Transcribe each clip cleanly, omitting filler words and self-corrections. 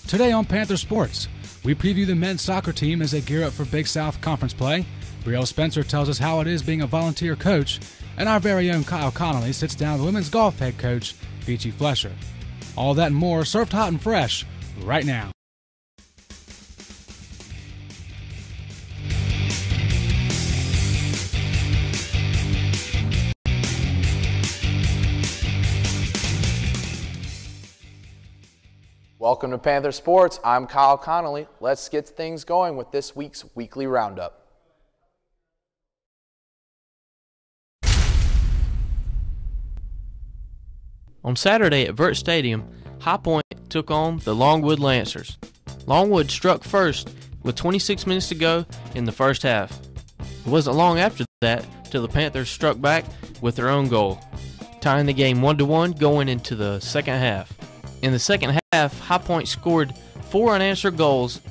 Today on Panther Sports, we preview the men's soccer team as they gear up for Big South Conference play. Brielle Spencer tells us how it is being a volunteer coach, and our very own Kyle Connolly sits down with women's golf head coach Vici Fletcher. All that and more served hot and fresh right now. Welcome to Panther Sports. I'm Kyle Connolly. Let's get things going with this week's weekly roundup. On Saturday at Vert Stadium, High Point took on the Longwood Lancers. Longwood struck first with 26 minutes to go in the first half. It wasn't long after that till the Panthers struck back with their own goal, tying the game 1-1 going into the second half. In the second half, High Point scored 4 unanswered goals,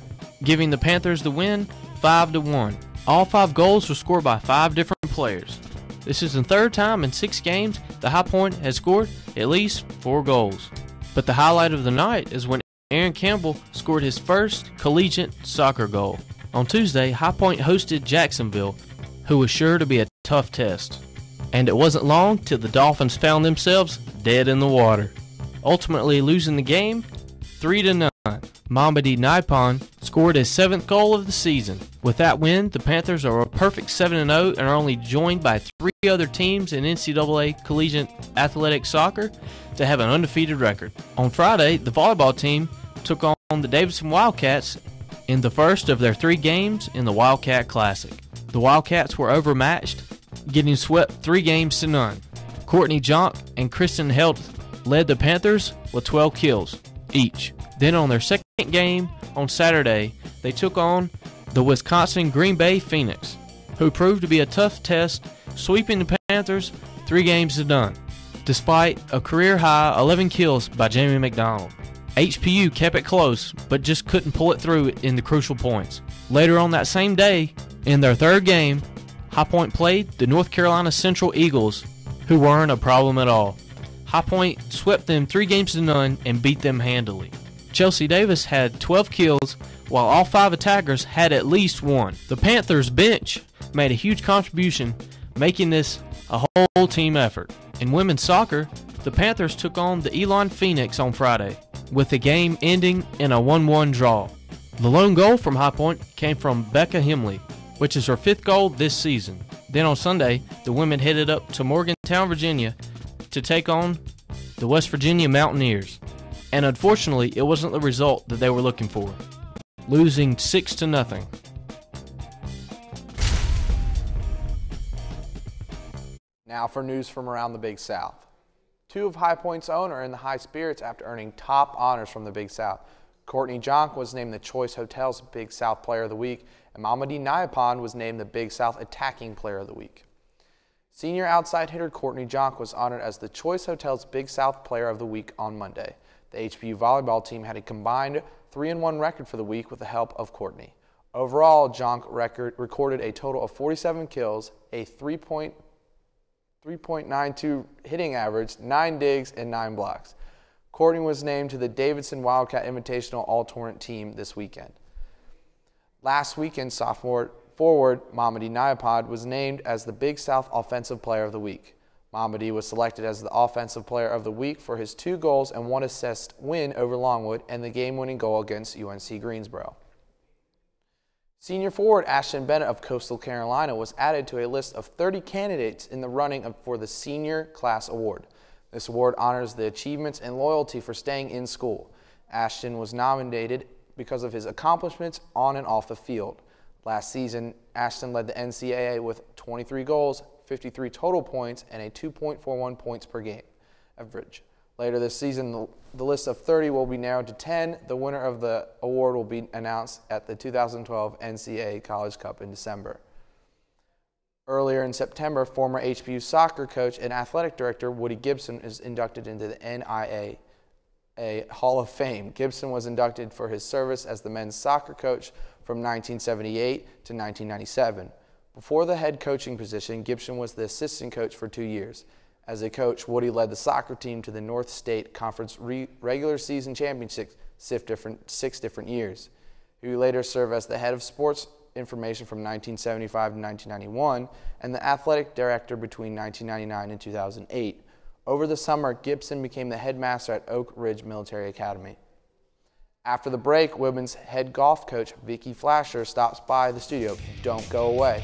giving the Panthers the win 5-1. All 5 goals were scored by 5 different players. This is the third time in 6 games the High Point has scored at least 4 goals. But the highlight of the night is when Aaron Campbell scored his first collegiate soccer goal. On Tuesday, High Point hosted Jacksonville, who was sure to be a tough test. And it wasn't long till the Dolphins found themselves dead in the water, ultimately losing the game 3-0. Mamadi Naipon scored his 7th goal of the season. With that win, the Panthers are a perfect 7-0 and are only joined by 3 other teams in NCAA collegiate athletic soccer to have an undefeated record. On Friday, the volleyball team took on the Davidson Wildcats in the first of their 3 games in the Wildcat Classic. The Wildcats were overmatched, getting swept 3-0. Courtney Jonk and Kristen Helt led the Panthers with 12 kills each. Then on their second game on Saturday, they took on the Wisconsin Green Bay Phoenix, who proved to be a tough test, sweeping the Panthers 3-0, despite a career-high 11 kills by Jamie McDonald. HPU kept it close, but just couldn't pull it through in the crucial points. Later on that same day, in their third game, High Point played the North Carolina Central Eagles, who weren't a problem at all. High Point swept them 3-0 and beat them handily. Chelsea Davis had 12 kills, while all 5 attackers had at least 1. The Panthers bench made a huge contribution, making this a whole team effort. In women's soccer, the Panthers took on the Elon Phoenix on Friday, with the game ending in a 1-1 draw. The lone goal from High Point came from Becca Hemley, which is her 5th goal this season. Then on Sunday, the women headed up to Morgantown, Virginia, to take on the West Virginia Mountaineers. And unfortunately, it wasn't the result that they were looking for, losing 6-0. Now for news from around the Big South. 2 of High Point's own are in the high spirits after earning top honors from the Big South. Courtney Jonk was named the Choice Hotels Big South Player of the Week, and Mamadi Naipon was named the Big South Attacking Player of the Week. Senior outside hitter Courtney Jonk was honored as the Choice Hotels Big South Player of the Week on Monday. The HBU volleyball team had a combined 3-1 record for the week with the help of Courtney. Overall, Jonk recorded a total of 47 kills, a 3.92 hitting average, 9 digs, and 9 blocks. Courtney was named to the Davidson Wildcat Invitational All-Tournament team this weekend. Last weekend, sophomore forward Mamadi Naipon was named as the Big South Offensive Player of the Week. Mamadi was selected as the Offensive Player of the Week for his 2 goals and 1 assist win over Longwood and the game-winning goal against UNC Greensboro. Senior forward Ashton Bennett of Coastal Carolina was added to a list of 30 candidates in the running for the Senior Class Award. This award honors the achievements and loyalty for staying in school. Ashton was nominated because of his accomplishments on and off the field. Last season, Ashton led the NCAA with 23 goals, 53 total points, and a 2.41 points per game average. Later this season, the list of 30 will be narrowed to 10. The winner of the award will be announced at the 2012 NCAA College Cup in December. Earlier in September, former HBU soccer coach and athletic director Woody Gibson is inducted into the NIA Hall of Fame. Gibson was inducted for his service as the men's soccer coach from 1978 to 1997. Before the head coaching position, Gibson was the assistant coach for 2 years. As a coach, Woody led the soccer team to the North State Conference regular season championship 6 different years. He would later serve as the head of sports information from 1975 to 1991 and the athletic director between 1999 and 2008. Over the summer, Gibson became the headmaster at Oak Ridge Military Academy. After the break, women's head golf coach Vici Fletcher stops by the studio. Don't go away.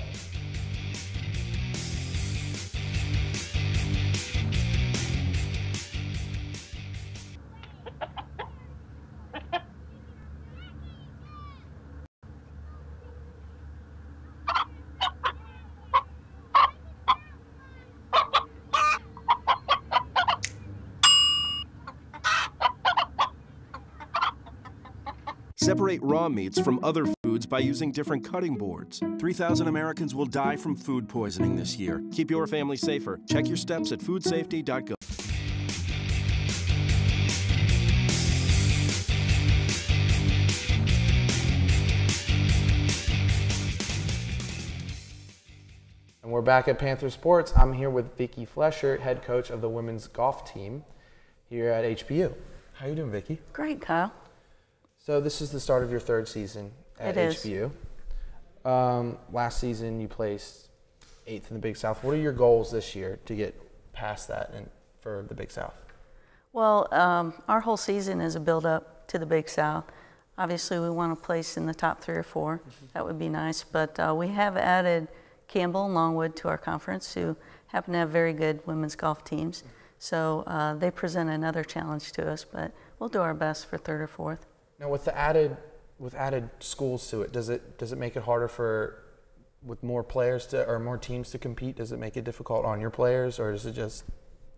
Separate raw meats from other foods by using different cutting boards. 3,000 Americans will die from food poisoning this year. Keep your family safer. Check your steps at foodsafety.gov. And we're back at Panther Sports. I'm here with Vici Fletcher, head coach of the women's golf team here at HBU. How you doing, Vici? Great, Kyle. So this is the start of your third season at HBU. Last season you placed 8th in the Big South. What are your goals this year to get past that and for the Big South? Well, our whole season is a build-up to the Big South. Obviously, we want to place in the top 3 or 4. That would be nice. But we have added Campbell and Longwood to our conference, who happen to have very good women's golf teams. So they present another challenge to us, but we'll do our best for 3rd or 4th. Now, with added schools to it, does it make it harder with more players or more teams to compete? Does it make it difficult on your players, or is it's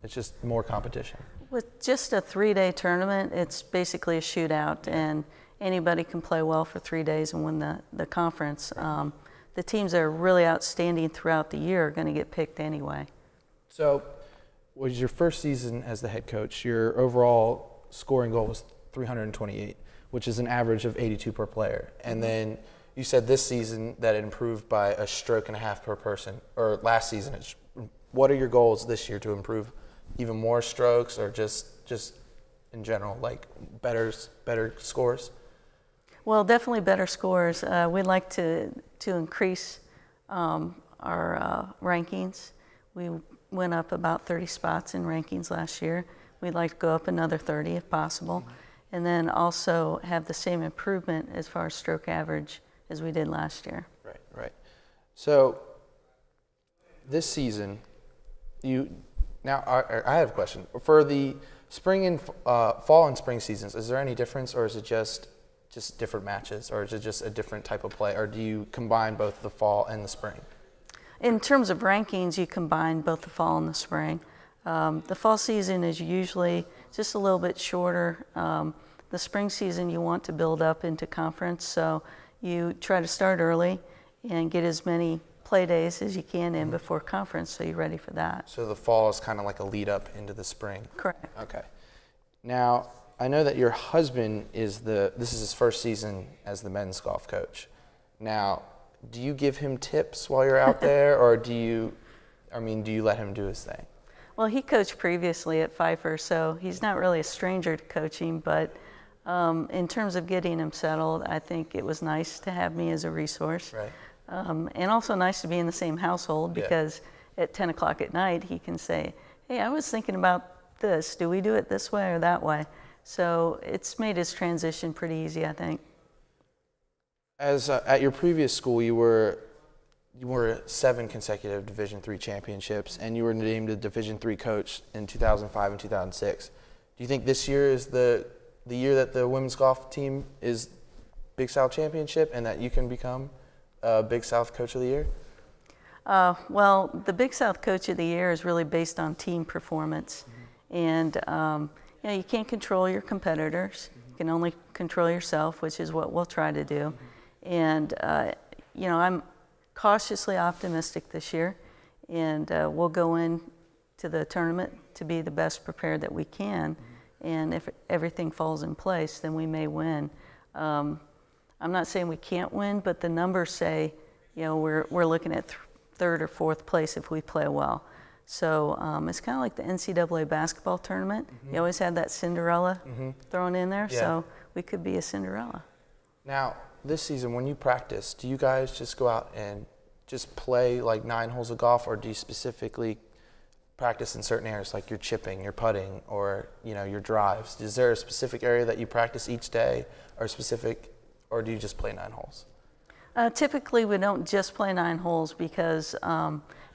just more competition? With just a 3-day tournament, it's basically a shootout, and anybody can play well for 3 days and win the conference. The teams that are really outstanding throughout the year are going to get picked anyway. So, was your first season as the head coach, your overall scoring goal was 328, which is an average of 82 per player. And then you said this season that it improved by a stroke and a half per person, or last season. What are your goals this year to improve even more strokes, or just in general, like better scores? Well, definitely better scores. We'd like to increase our rankings. We went up about 30 spots in rankings last year. We'd like to go up another 30 if possible. And then also have the same improvement as far as stroke average as we did last year. Right. So this season, I have a question. For the spring and fall and spring seasons, is there any difference, or is it just different matches, or is it just a different type of play, or do you combine both the fall and the spring? In terms of rankings, you combine both the fall and the spring. The fall season is usually just a little bit shorter. The spring season you want to build up into conference, so you try to start early and get as many play days as you can in before conference, so you're ready for that. So the fall is kind of like a lead up into the spring. Correct. Okay. Now, I know that your husband this is his first season as the men's golf coach. Now, do you give him tips while you're out there, or do you let him do his thing? Well, he coached previously at Pfeiffer, so he's not really a stranger to coaching, but in terms of getting him settled, I think it was nice to have me as a resource. Right. And also nice to be in the same household, because at 10 o'clock at night he can say, hey, I was thinking about this. Do we do it this way or that way? So it's made his transition pretty easy, I think. As at your previous school, you were 7 consecutive Division III championships, and you were named a Division III coach in 2005 and 2006. Do you think this year is the year that the women's golf team is Big South Championship, and that you can become Big South Coach of the Year? Well, the Big South Coach of the Year is really based on team performance. And you can't control your competitors. You can only control yourself, which is what we'll try to do. And I'm cautiously optimistic this year, and we'll go into the tournament to be the best prepared that we can. And if everything falls in place, then we may win. I'm not saying we can't win, but the numbers say, we're looking at 3rd or 4th place if we play well. So it's kind of like the NCAA basketball tournament. You always had that Cinderella thrown in there, so we could be a Cinderella. Now, this season, when you practice, do you guys just go out and just play like 9 holes of golf, or do you specifically practice in certain areas, like your chipping, your putting, or your drives? Is there a specific area that you practice each day, or do you just play 9 holes? Typically, we don't just play 9 holes because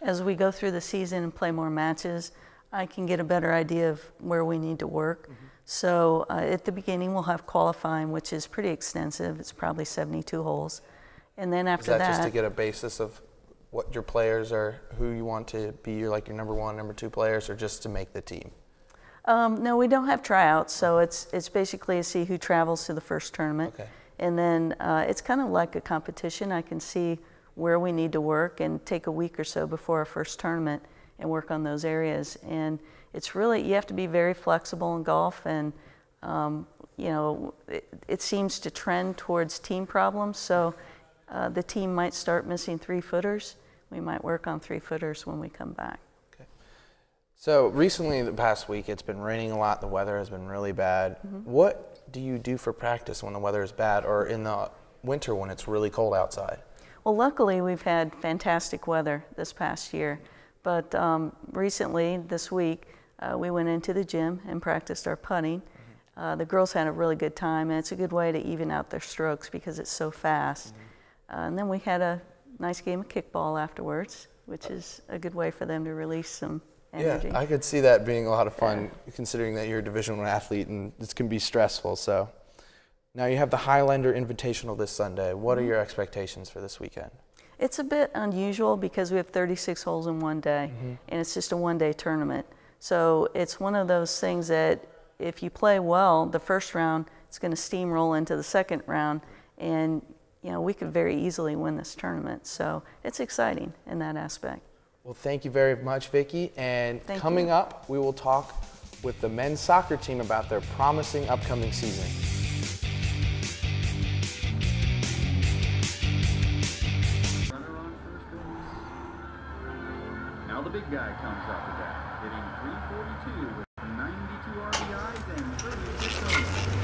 as we go through the season and play more matches, I can get a better idea of where we need to work. So at the beginning, we'll have qualifying, which is pretty extensive. It's probably 72 holes. And then after that, just to get a basis of what your players are, who you want to be your number 1, number 2 players, or just to make the team? No, we don't have tryouts, so it's basically to see who travels to the first tournament. Okay. And then it's kind of like a competition. I can see where we need to work and take a week or so before our first tournament and work on those areas. And it's really, you have to be very flexible in golf, and it seems to trend towards team problems. So the team might start missing 3-footers. We might work on 3-footers when we come back. Okay. So recently, the past week, it's been raining a lot. The weather has been really bad. What do you do for practice when the weather is bad, or in the winter when it's really cold outside? Well, luckily, we've had fantastic weather this past year. But recently, this week, we went into the gym and practiced our putting. The girls had a really good time, and it's a good way to even out their strokes because it's so fast. And then we had a nice game of kickball afterwards, which is a good way for them to release some energy. Yeah, I could see that being a lot of fun, considering that you're a Division I athlete and this can be stressful. So now you have the Highlander Invitational this Sunday. What are your expectations for this weekend? It's a bit unusual because we have 36 holes in one day, and it's just a one-day tournament. So it's one of those things that if you play well the first round, it's going to steamroll into the second round, and we could very easily win this tournament. So it's exciting in that aspect. Well, thank you very much, Vicky. And coming up, we will talk with the men's soccer team about their promising upcoming season. Now the big guy comes up to bat, hitting .342 with 92 RBIs and 36 homers.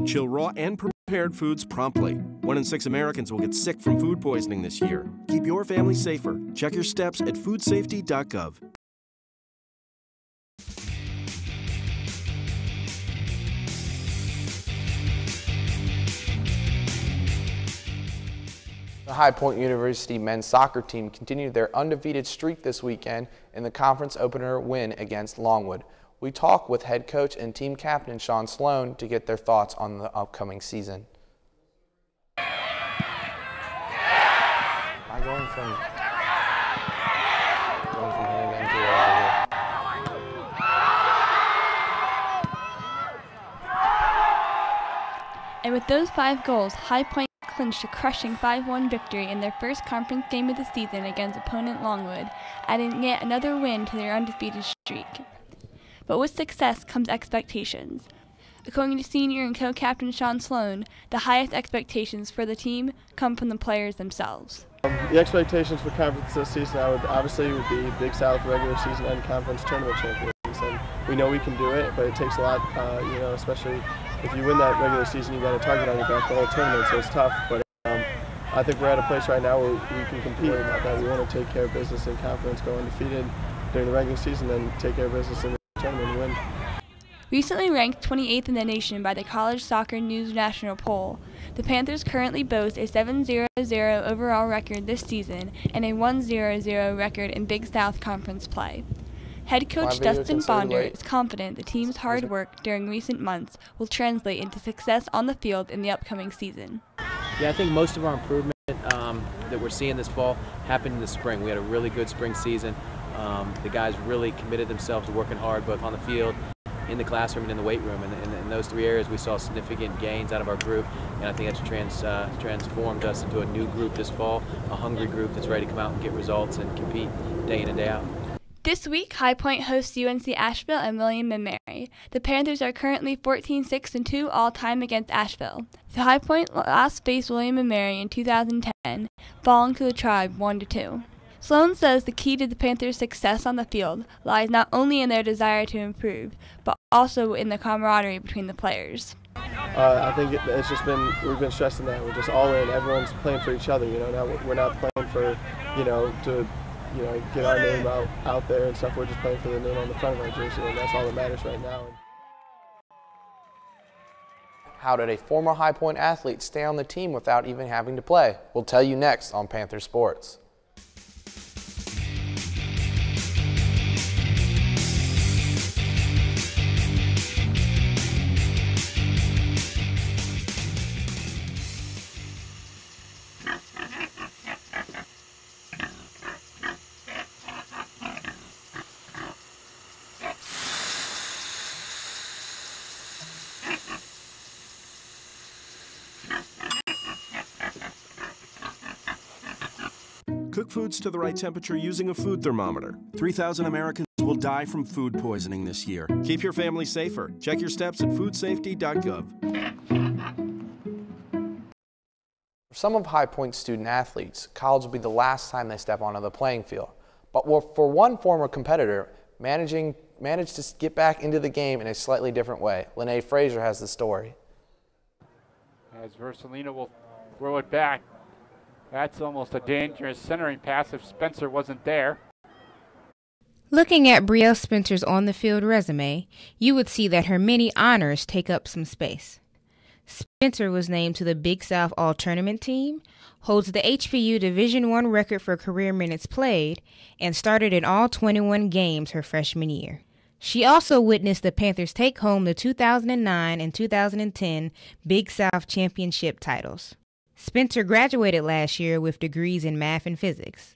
Chill raw and prepared foods promptly. 1 in 6 Americans will get sick from food poisoning this year. Keep your family safer. Check your steps at foodsafety.gov. The High Point University men's soccer team continued their undefeated streak this weekend in the conference opener win against Longwood. We talked with head coach and team captain Sean Sloan to get their thoughts on the upcoming season. Am I going from here again to over here? And with those 5 goals, High Point clinched a crushing 5-1 victory in their first conference game of the season against opponent Longwood, adding yet another win to their undefeated streak. But with success comes expectations. According to senior and co-captain Sean Sloan, the highest expectations for the team come from the players themselves. The expectations for conference this season would be Big South regular season and conference tournament champions. And we know we can do it, but it takes a lot, especially if you win that regular season, you got a target on your back the whole tournament, so it's tough. But I think we're at a place right now where we can compete. That we want to take care of business in conference, go undefeated during the regular season, and take care of business in the tournament and win. Recently ranked 28th in the nation by the College Soccer News National Poll, the Panthers currently boast a 7-0-0 overall record this season and a 1-0-0 record in Big South Conference play. Head coach Dustin Bonder is confident the team's hard work during recent months will translate into success on the field in the upcoming season. Yeah, I think most of our improvement that we're seeing this fall happened in the spring. We had a really good spring season. The guys really committed themselves to working hard both on the field, in the classroom, and in the weight room. And in those 3 areas we saw significant gains out of our group, and I think that's transformed us into a new group this fall, a hungry group that's ready to come out and get results and compete day in and day out. This week, High Point hosts UNC Asheville and William & Mary. The Panthers are currently 14-6-2 all-time against Asheville. The High Point last faced William & Mary in 2010, falling to the Tribe 1-2. Sloan says the key to the Panthers' success on the field lies not only in their desire to improve, but also in the camaraderie between the players. I think it's just been, we've been stressing that. We're just all in. Everyone's playing for each other. Now we're not playing for, to get our name out there and stuff. We're just playing for the name on the front of our jersey, and that's all that matters right now. How did a former High Point athlete stay on the team without even having to play? We'll tell you next on Panther Sports. Cook foods to the right temperature using a food thermometer. 3,000 Americans will die from food poisoning this year. Keep your family safer. Check your steps at foodsafety.gov. For some of High Point's student athletes, college will be the last time they step onto the playing field. But for one former competitor, managed to get back into the game in a slightly different way. Lene Frazier has the story. As Versalina will throw it back. That's almost a dangerous centering pass if Spencer wasn't there. Looking at Brielle Spencer's on-the-field resume, you would see that her many honors take up some space. Spencer was named to the Big South All-Tournament team, holds the HBU Division I record for career minutes played, and started in all 21 games her freshman year. She also witnessed the Panthers take home the 2009 and 2010 Big South Championship titles. Spencer graduated last year with degrees in math and physics,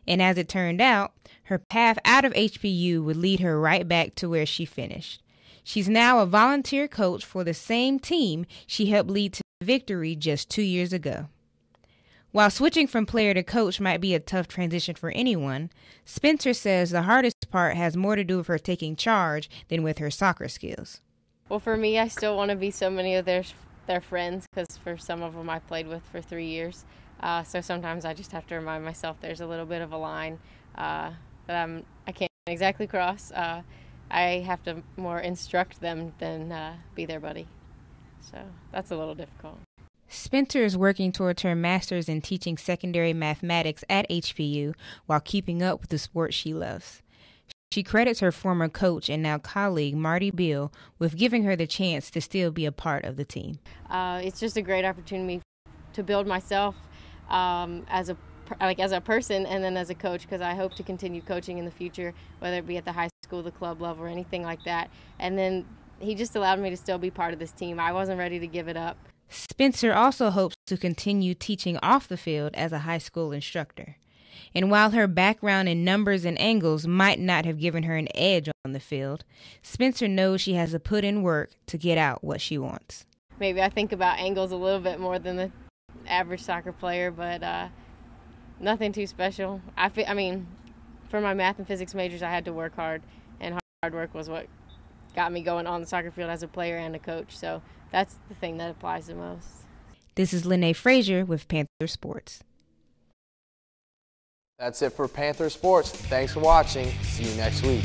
and as it turned out, her path out of HBU would lead her right back to where she finished. She's now a volunteer coach for the same team she helped lead to victory just 2 years ago. While switching from player to coach might be a tough transition for anyone, Spencer says the hardest part has more to do with her taking charge than with her soccer skills. Well, for me, I still want to be so many of their friends, because for some of them I played with for 3 years. So sometimes I just have to remind myself there's a little bit of a line that I can't exactly cross. I have to more instruct them than be their buddy. So that's a little difficult. Spencer is working towards her master's in teaching secondary mathematics at HBU while keeping up with the sport she loves. She credits her former coach and now colleague, Marty Beal, with giving her the chance to still be a part of the team. It's just a great opportunity to build myself as a person and then as a coach, because I hope to continue coaching in the future, whether it be at the high school, the club level, or anything like that. And then he just allowed me to still be part of this team. I wasn't ready to give it up. Spencer also hopes to continue teaching off the field as a high school instructor. And while her background in numbers and angles might not have given her an edge on the field, Spencer knows she has to put in work to get out what she wants. Maybe I think about angles a little bit more than the average soccer player, but nothing too special. I mean, for my math and physics majors, I had to work hard, and hard work was what got me going on the soccer field as a player and a coach. So that's the thing that applies the most. This is Lene Frazier with Panther Sports. That's it for Panther Sports. Thanks for watching. See you next week.